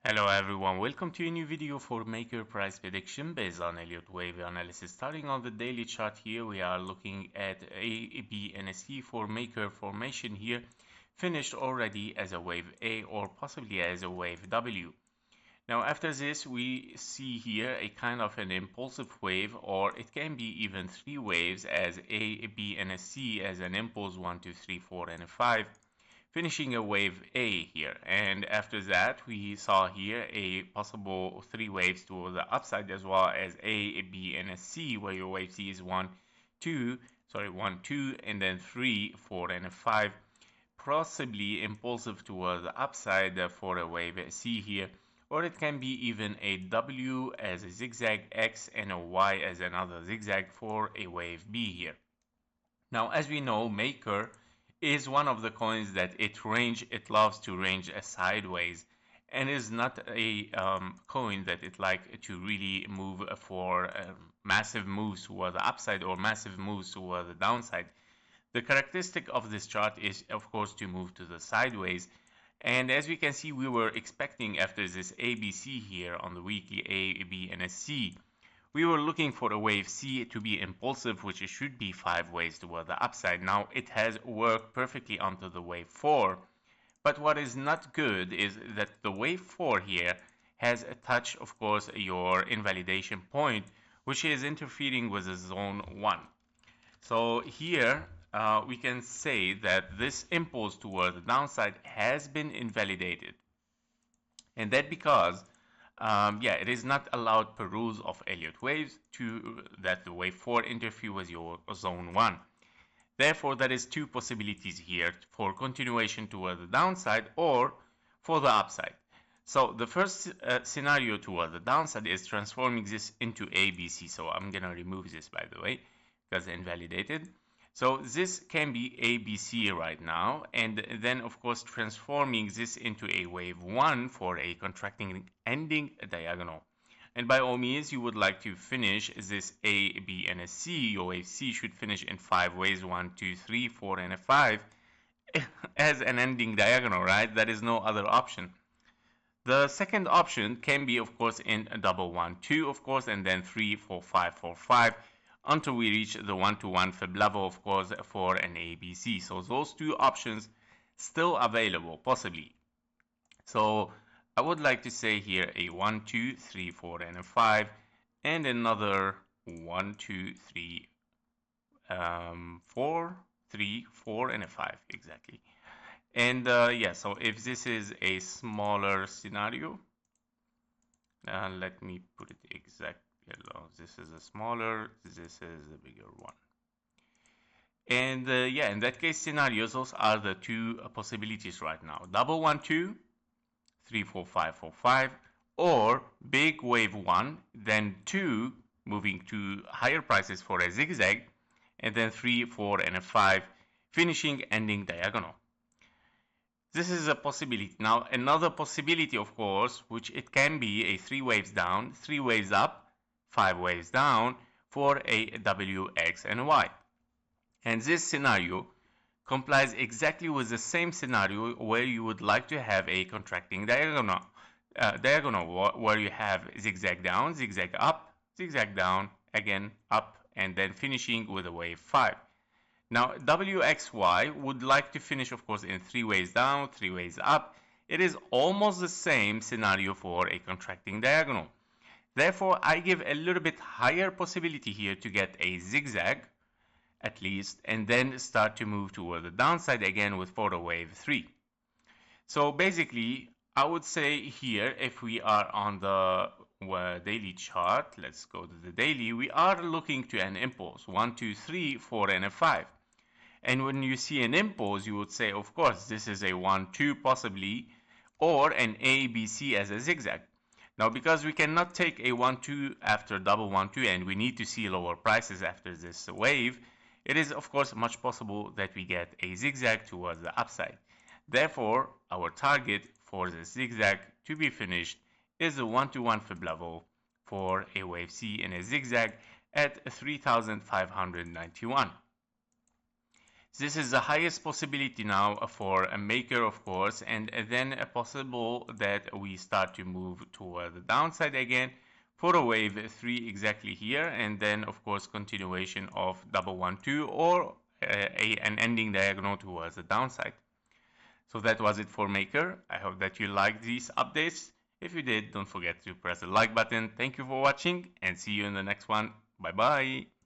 Hello everyone, welcome to a new video for Maker Price Prediction based on Elliott wave analysis. Starting on the daily chart here, we are looking at A, B, and a C for Maker formation here, finished already as a wave A or possibly as a wave W. Now after this, we see here a kind of an impulsive wave, or it can be even three waves as A, B, and a C as an impulse 1, 2, 3, 4, and a 5. Finishing a wave A here, and after that we saw here a possible three waves to the upside as well as A, B, and a C, where your wave C is 1, 2, and then 3, 4, and a 5, possibly impulsive toward the upside for a wave C here, or it can be even a W as a zigzag, X, and a Y as another zigzag for a wave B here. Now, as we know, Maker is one of the coins that it loves to range sideways, and is not a coin that it like to really move for massive moves toward the upside or massive moves toward the downside. The characteristic of this chart is, of course, to move to the sideways. And as we can see, we were expecting after this ABC here on the weekly A, B, and a C, we were looking for a wave C to be impulsive, which should be 5 waves toward the upside. Now it has worked perfectly onto the wave 4, but what is not good is that the wave 4 here has touched, of course, your invalidation point, which is interfering with the zone 1. So here we can say that this impulse toward the downside has been invalidated, and that because it is not allowed per rules of Elliott waves to that the wave 4 interfere with your zone 1. Therefore, there is two possibilities here for continuation toward the downside or for the upside. So the first scenario toward the downside is transforming this into ABC. So I'm going to remove this, by the way, because invalidated. So this can be ABC right now, and then of course transforming this into a wave 1 for a contracting ending diagonal. And by all means, you would like to finish this A, B, and a C. Your wave C should finish in 5 ways, 1, 2, 3, 4, and a 5 as an ending diagonal, right? There is no other option. The second option can be, of course, in a double 1, 2, of course, and then 3, 4, 5, 4, 5, until we reach the 1-to-1 fib level, of course, for an ABC. So those two options still available, possibly. So I would like to say here a 1, 2, 3, 4, and a 5, and another 1, 2, 3, 4, 3, 4, and a 5, exactly. And so if this is a smaller scenario, let me put it exactly. This is a smaller, this is a bigger one. And in that case scenarios, those are the two possibilities right now. Double 1, 2, 3, 4, 5, 4, 5, or big wave 1, then 2, moving to higher prices for a zigzag, and then 3, 4, and a 5, finishing ending diagonal. This is a possibility. Now, another possibility, of course, which it can be a 3 waves down, 3 waves up, 5 waves down for a W, X, and Y. And this scenario complies exactly with the same scenario where you would like to have a contracting diagonal, where you have zigzag down, zigzag up, zigzag down, again up, and then finishing with a wave 5. Now, WXY would like to finish, of course, in 3 ways down, 3 ways up. It is almost the same scenario for a contracting diagonal. Therefore, I give a little bit higher possibility here to get a zigzag, at least, and then start to move toward the downside again with photo wave 3. So basically, I would say here, if we are on the daily chart, let's go to the daily, we are looking to an impulse, 1, 2, 3, 4, and a 5. And when you see an impulse, you would say, of course, this is a 1, 2 possibly, or an A, B, C as a zigzag. Now, because we cannot take a 1, 2 after double 1, 2, and we need to see lower prices after this wave, it is, of course, much possible that we get a zigzag towards the upside. Therefore, our target for the zigzag to be finished is the 1-to-1 fib level for a wave C in a zigzag at 3,591. This is the highest possibility now for a maker, of course, and then possible that we start to move toward the downside again for a wave 3 exactly here, and then of course continuation of 112 or an ending diagonal towards the downside. So that was it for maker. I hope that you liked these updates. If you did, don't forget to press the like button. Thank you for watching and see you in the next one. Bye bye.